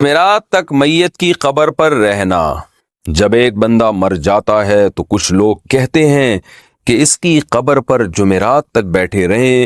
جمعرات تک میت کی قبر پر رہنا۔ جب ایک بندہ مر جاتا ہے تو کچھ لوگ کہتے ہیں کہ اس کی قبر پر جمعرات تک بیٹھے رہیں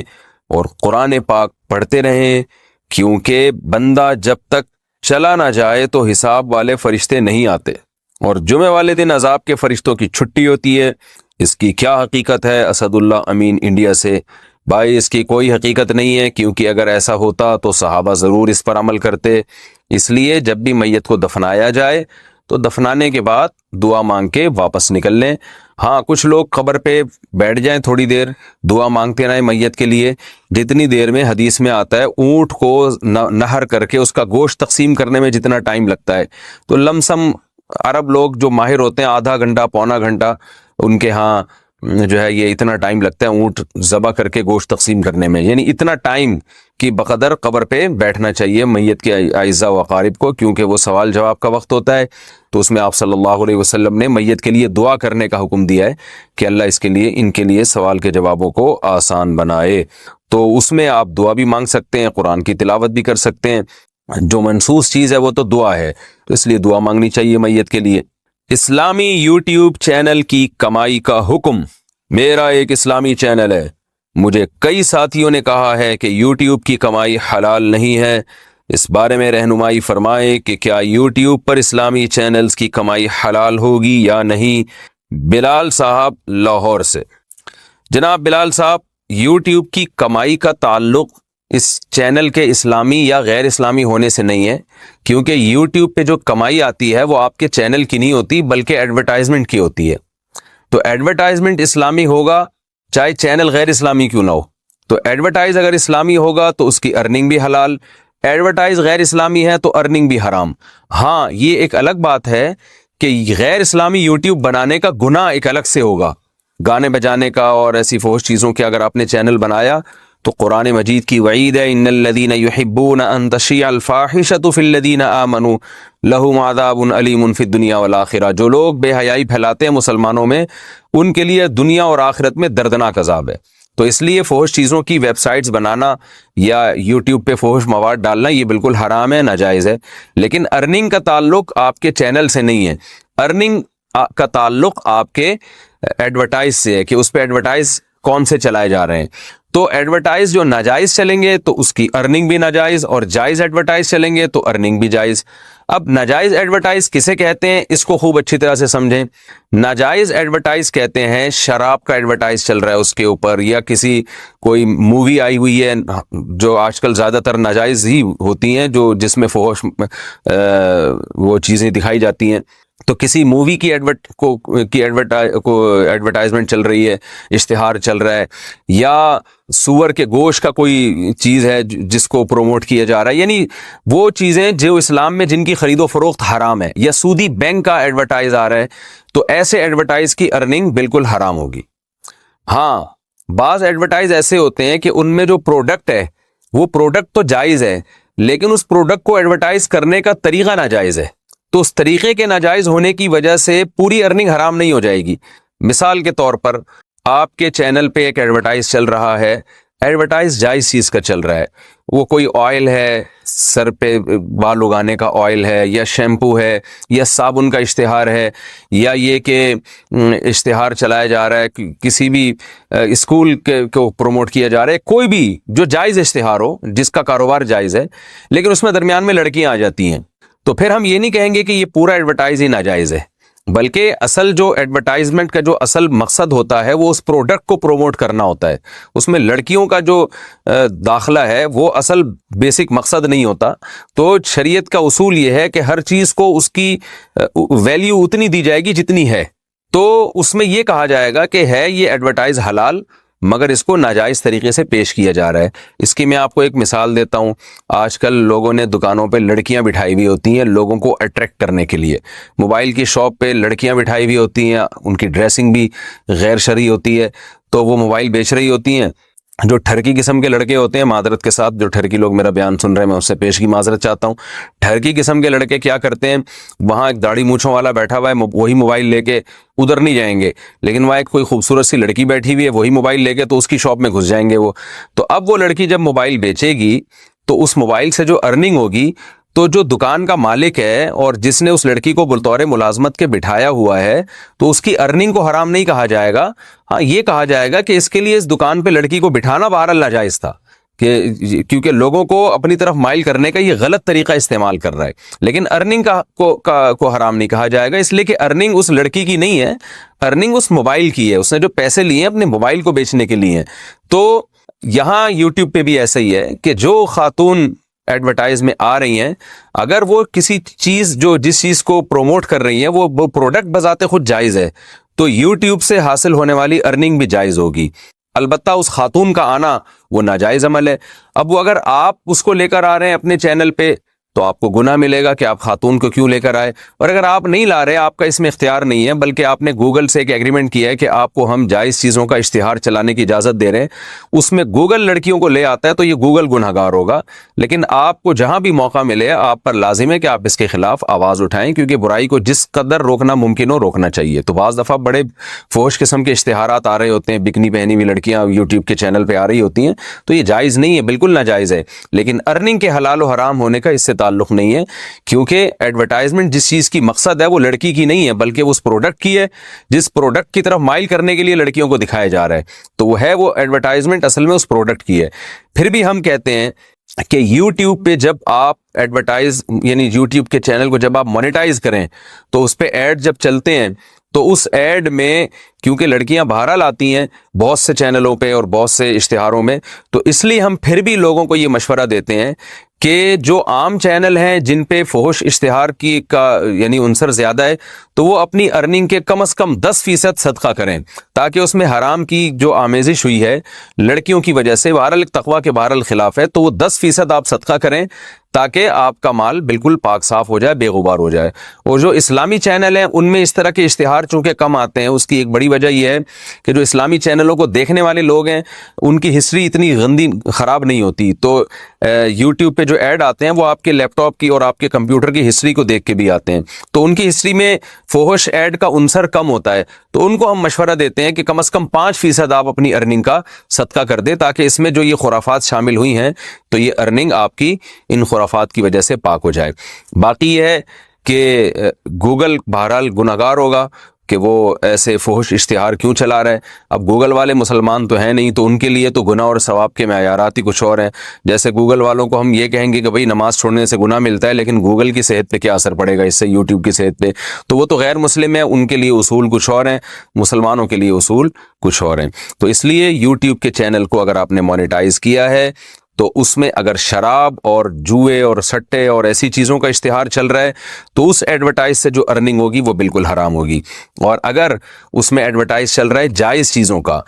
اور قرآن پاک پڑھتے رہیں، کیونکہ بندہ جب تک چلا نہ جائے تو حساب والے فرشتے نہیں آتے اور جمعے والے دن عذاب کے فرشتوں کی چھٹی ہوتی ہے۔ اس کی کیا حقیقت ہے؟ اسد اللہ امین انڈیا سے۔ بھائی، اس کی کوئی حقیقت نہیں ہے، کیونکہ اگر ایسا ہوتا تو صحابہ ضرور اس پر عمل کرتے۔ اس لیے جب بھی میت کو دفنایا جائے تو دفنانے کے بعد دعا مانگ کے واپس نکل لیں۔ ہاں، کچھ لوگ قبر پہ بیٹھ جائیں، تھوڑی دیر دعا مانگتے رہیں میت کے لیے۔ جتنی دیر میں حدیث میں آتا ہے اونٹ کو نہر کر کے اس کا گوشت تقسیم کرنے میں جتنا ٹائم لگتا ہے، تو لمسم عرب لوگ جو ماہر ہوتے ہیں آدھا گھنٹہ پونا گھنٹہ ان کے ہاں جو ہے یہ اتنا ٹائم لگتا ہے اونٹ ذبح کر کے گوشت تقسیم کرنے میں، یعنی اتنا ٹائم کی بقدر قبر پہ بیٹھنا چاہیے میت کے اعزاء و اقارب کو، کیونکہ وہ سوال جواب کا وقت ہوتا ہے۔ تو اس میں آپ صلی اللہ علیہ وسلم نے میت کے لیے دعا کرنے کا حکم دیا ہے کہ اللہ اس کے لیے ان کے لیے سوال کے جوابوں کو آسان بنائے۔ تو اس میں آپ دعا بھی مانگ سکتے ہیں، قرآن کی تلاوت بھی کر سکتے ہیں۔ جو منسوس چیز ہے وہ تو دعا ہے، تو اس لیے دعا مانگنی چاہیے میت کے لیے۔ اسلامی یوٹیوب چینل کی کمائی کا حکم۔ میرا ایک اسلامی چینل ہے، مجھے کئی ساتھیوں نے کہا ہے کہ یوٹیوب کی کمائی حلال نہیں ہے، اس بارے میں رہنمائی فرمائیں کہ کیا یوٹیوب پر اسلامی چینلز کی کمائی حلال ہوگی یا نہیں۔ بلال صاحب لاہور سے۔ جناب بلال صاحب، یوٹیوب کی کمائی کا تعلق اس چینل کے اسلامی یا غیر اسلامی ہونے سے نہیں ہے، کیونکہ یوٹیوب پہ جو کمائی آتی ہے وہ آپ کے چینل کی نہیں ہوتی بلکہ ایڈورٹائزمنٹ کی ہوتی ہے۔ تو ایڈورٹائزمنٹ اسلامی ہوگا چاہے چینل غیر اسلامی کیوں نہ ہو، تو ایڈورٹائز اگر اسلامی ہوگا تو اس کی ارننگ بھی حلال، ایڈورٹائز غیر اسلامی ہے تو ارننگ بھی حرام۔ ہاں، یہ ایک الگ بات ہے کہ غیر اسلامی یوٹیوب بنانے کا گناہ ایک الگ سے ہوگا، گانے بجانے کا اور ایسی فحش چیزوں کے اگر آپ نے چینل بنایا تو قرآن مجید کی وعید ہے، ان الذین یحبون ان تشیع الفاحشۃ فی الذین آمنوا لہم عذاب علیم فی الدنیا والآخرہ۔ جو لوگ بے حیائی پھیلاتے ہیں مسلمانوں میں، ان کے لیے دنیا اور آخرت میں دردناک عذاب ہے۔ تو اس لیے فحش چیزوں کی ویب سائٹس بنانا یا یوٹیوب پہ فحش مواد ڈالنا یہ بالکل حرام ہے، ناجائز ہے۔ لیکن ارننگ کا تعلق آپ کے چینل سے نہیں ہے، ارننگ کا تعلق آپ کے ایڈورٹائز سے ہے کہ اس پہ ایڈورٹائز کون سے چلائے جا رہے ہیں۔ تو ایڈورٹائز جو ناجائز چلیں گے تو اس کی ارننگ بھی ناجائز، اور جائز ایڈورٹائز چلیں گے تو ارننگ بھی جائز۔ اب ناجائز ایڈورٹائز کسے کہتے ہیں اس کو خوب اچھی طرح سے سمجھیں۔ ناجائز ایڈورٹائز کہتے ہیں شراب کا ایڈورٹائز چل رہا ہے اس کے اوپر، یا کسی کوئی مووی آئی ہوئی ہے جو آج کل زیادہ تر ناجائز ہی ہوتی ہیں، جو جس میں فحش وہ چیزیں دکھائی جاتی ہیں۔ تو کسی مووی کی ایڈورٹائزمنٹ چل رہی ہے، اشتہار چل رہا ہے، یا سور کے گوشت کا کوئی چیز ہے جس کو پروموٹ کیا جا رہا ہے، یعنی وہ چیزیں جو اسلام میں جن کی خرید و فروخت حرام ہے، یا سودی بینک کا ایڈورٹائز آ رہا ہے، تو ایسے ایڈورٹائز کی ارننگ بالکل حرام ہوگی۔ ہاں، بعض ایڈورٹائز ایسے ہوتے ہیں کہ ان میں جو پروڈکٹ ہے وہ پروڈکٹ تو جائز ہے، لیکن اس پروڈکٹ کو ایڈورٹائز کرنے کا طریقہ ناجائز ہے، تو اس طریقے کے ناجائز ہونے کی وجہ سے پوری ارننگ حرام نہیں ہو جائے گی۔ مثال کے طور پر آپ کے چینل پہ ایک ایڈورٹائز چل رہا ہے، ایڈورٹائز جائز چیز کا چل رہا ہے، وہ کوئی آئل ہے، سر پہ بال اگانے کا آئل ہے، یا شیمپو ہے، یا صابن کا اشتہار ہے، یا یہ کہ اشتہار چلایا جا رہا ہے کسی بھی اسکول کو پروموٹ کیا جا رہا ہے، کوئی بھی جو جائز اشتہار ہو جس کا کاروبار جائز ہے، لیکن اس میں درمیان میں لڑکیاں آ جاتی ہیں، تو پھر ہم یہ نہیں کہیں گے کہ یہ پورا ایڈورٹائز ہی ناجائز ہے، بلکہ اصل جو ایڈورٹائزمنٹ کا جو اصل مقصد ہوتا ہے وہ اس پروڈکٹ کو پروموٹ کرنا ہوتا ہے، اس میں لڑکیوں کا جو داخلہ ہے وہ اصل بیسک مقصد نہیں ہوتا۔ تو شریعت کا اصول یہ ہے کہ ہر چیز کو اس کی ویلیو اتنی دی جائے گی جتنی ہے، تو اس میں یہ کہا جائے گا کہ ہے یہ ایڈورٹائز حلال، مگر اس کو ناجائز طریقے سے پیش کیا جا رہا ہے۔ اس کی میں آپ کو ایک مثال دیتا ہوں۔ آج کل لوگوں نے دکانوں پہ لڑکیاں بٹھائی ہوئی ہوتی ہیں لوگوں کو اٹریکٹ کرنے کے لیے، موبائل کی شاپ پہ لڑکیاں بٹھائی ہوئی ہوتی ہیں، ان کی ڈریسنگ بھی غیر شرعی ہوتی ہے، تو وہ موبائل بیچ رہی ہوتی ہیں۔ جو ٹھرکی قسم کے لڑکے ہوتے ہیں، معذرت کے ساتھ جو ٹھرکی لوگ میرا بیان سن رہے ہیں میں اس سے پیش کی معذرت چاہتا ہوں، ٹھرکی قسم کے لڑکے کیا کرتے ہیں، وہاں ایک داڑھی مونچھوں والا بیٹھا ہوا ہے، وہی موبائل لے کے ادھر نہیں جائیں گے، لیکن وہاں ایک کوئی خوبصورت سی لڑکی بیٹھی ہوئی ہے، وہی موبائل لے کے تو اس کی شاپ میں گھس جائیں گے وہ۔ تو اب وہ لڑکی جب موبائل بیچے گی تو اس موبائل سے جو ارننگ ہوگی تو جو دکان کا مالک ہے اور جس نے اس لڑکی کو بطور ملازمت کے بٹھایا ہوا ہے تو اس کی ارننگ کو حرام نہیں کہا جائے گا. ہاں یہ کہا جائے گا کہ اس کے لیے اس دکان پہ لڑکی کو بٹھانا بہرحال ناجائز تھا، کہ کیونکہ لوگوں کو اپنی طرف مائل کرنے کا یہ غلط طریقہ استعمال کر رہا ہے. لیکن ارننگ کو حرام نہیں کہا جائے گا، اس لیے کہ ارننگ اس لڑکی کی نہیں ہے، ارننگ اس موبائل کی ہے. اس نے جو پیسے لیے ہیں اپنے موبائل کو بیچنے کے لیے ہیں. تو یہاں یوٹیوب پہ بھی ایسا ہی ہے کہ جو خاتون ایڈورٹائز میں آ رہی ہیں، اگر وہ کسی چیز جس چیز کو پروموٹ کر رہی ہیں وہ پروڈکٹ بذات خود جائز ہے، تو یوٹیوب سے حاصل ہونے والی ارننگ بھی جائز ہوگی. البتہ اس خاتون کا آنا وہ ناجائز عمل ہے. اب وہ اگر آپ اس کو لے کر آ رہے ہیں اپنے چینل پہ تو آپ کو گناہ ملے گا کہ آپ خاتون کو کیوں لے کر آئے. اور اگر آپ نہیں لا رہے، آپ کا اس میں اختیار نہیں ہے، بلکہ آپ نے گوگل سے ایک ایگریمنٹ کیا ہے کہ آپ کو ہم جائز چیزوں کا اشتہار چلانے کی اجازت دے رہے ہیں، اس میں گوگل لڑکیوں کو لے آتا ہے تو یہ گوگل گنہگار ہوگا. لیکن آپ کو جہاں بھی موقع ملے آپ پر لازم ہے کہ آپ اس کے خلاف آواز اٹھائیں، کیونکہ برائی کو جس قدر روکنا ممکن ہو روکنا چاہیے. تو بعض دفعہ بڑے فحش قسم کے اشتہارات آ رہے ہوتے ہیں، بکنی پہنی ہوئی لڑکیاں یوٹیوب کے چینل پہ آ رہی ہوتی ہیں، تو یہ جائز نہیں ہے، بالکل ناجائز ہے. لیکن ارننگ کے حلال و حرام ہونے کا اس سے تعلق نہیں ہے، کیونکہ ایڈورٹائزمنٹ جس چیز کی مقصد ہے وہ لڑکی کی نہیں ہے بلکہ اس پروڈکٹ کی ہے، جس پروڈکٹ کی طرف مائل کرنے کے لیے لڑکیوں کو دکھایا جا رہا ہے. تو وہ ایڈورٹائزمنٹ اصل میں اس پروڈکٹ کی ہے. پھر بھی ہم کہتے ہیں کہ یوٹیوب پہ جب آپ ایڈورٹائز یعنی یوٹیوب کے چینل کو جب آپ مونیٹائز کریں تو اس پہ ایڈ جب چلتے ہیں تو اس ایڈ میں کیونکہ لڑکیاں بہرحال آتی ہیں بہت سے چینلوں پہ اور بہت سے اشتہاروں میں، تو اس لیے ہم پھر بھی لوگوں کو یہ مشورہ دیتے ہیں کہ جو عام چینل ہیں جن پہ فحش اشتہار کا یعنی عنصر زیادہ ہے تو وہ اپنی ارننگ کے کم از کم 10% صدقہ کریں، تاکہ اس میں حرام کی جو آمیزش ہوئی ہے لڑکیوں کی وجہ سے، بہرحال تقویٰ کے بہرحال خلاف ہے، تو وہ 10% آپ صدقہ کریں تاکہ آپ کا مال بالکل پاک صاف ہو جائے، بے غبار ہو جائے. اور جو اسلامی چینل ہیں ان میں اس طرح کے اشتہار چونکہ کم آتے ہیں، اس کی ایک بڑی وجہ یہ ہے کہ جو اسلامی چینلوں کو دیکھنے والے لوگ ہیں ان کی ہسٹری اتنی گندی خراب نہیں ہوتی. تو یوٹیوب پہ جو ایڈ آتے ہیں وہ آپ کے لیپ ٹاپ کی اور آپ کے کمپیوٹر کی ہسٹری کو دیکھ کے بھی آتے ہیں، تو ان کی ہسٹری میں فحش ایڈ کا عنصر کم ہوتا ہے. تو ان کو ہم مشورہ دیتے ہیں کہ کم از کم 5% آپ اپنی ارننگ کا صدقہ کر دیں، تاکہ اس میں جو یہ خرافات شامل ہوئی ہیں تو یہ ارننگ آپ کی ان خرافات کی وجہ سے پاک ہو جائے. باقی یہ ہے کہ گوگل بہرحال گنہگار ہوگا کہ وہ ایسے فحش اشتہار کیوں چلا رہا ہے. اب گوگل والے مسلمان تو ہیں نہیں، تو ان کے لیے تو گناہ اور ثواب کے معیارات ہی کچھ اور ہیں. جیسے گوگل والوں کو ہم یہ کہیں گے کہ بھئی نماز چھوڑنے سے گناہ ملتا ہے، لیکن گوگل کی صحت پہ کیا اثر پڑے گا اس سے، یوٹیوب کی صحت پہ؟ تو وہ تو غیر مسلم ہیں، ان کے لیے اصول کچھ اور ہیں، مسلمانوں کے لیے اصول کچھ اور ہیں. تو اس لیے یوٹیوب کے چینل کو اگر آپ نے مونیٹائز کیا ہے تو اس میں اگر شراب اور جوئے اور سٹے اور ایسی چیزوں کا اشتہار چل رہا ہے تو اس ایڈورٹائز سے جو ارننگ ہوگی وہ بالکل حرام ہوگی. اور اگر اس میں ایڈورٹائز چل رہا ہے جائز چیزوں کا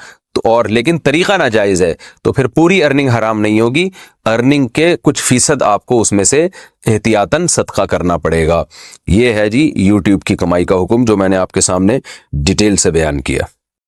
اور لیکن طریقہ ناجائز ہے تو پھر پوری ارننگ حرام نہیں ہوگی، ارننگ کے کچھ فیصد آپ کو اس میں سے احتیاطاً صدقہ کرنا پڑے گا. یہ ہے جی یوٹیوب کی کمائی کا حکم جو میں نے آپ کے سامنے ڈیٹیل سے بیان کیا.